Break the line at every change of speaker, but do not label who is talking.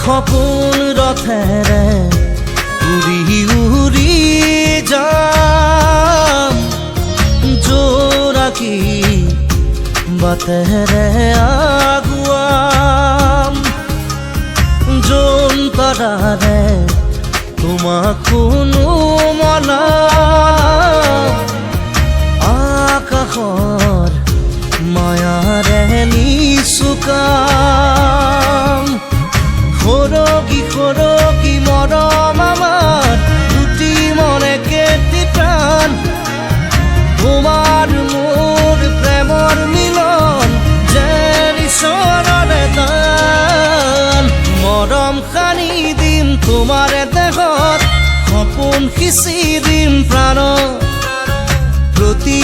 সপোন ৰথেৰে উৰি উৰি যাম জোনাকী বাটেৰে আগুৱাম যোন তৰাৰে তোমাক কোনো মনাম আকাশৰ মায়াৰে নিচুকাম সৰগী সৰগী মৰম আমাৰ দুটি মনে কেটি প্ৰাণ তোমাৰ মোৰ প্ৰেমৰ মিলন যেন ঈশ্বৰৰে দান মৰম সানি দিম তোমাৰে দেহত সপোন সিঁচি দিম প্ৰাণত প্ৰতি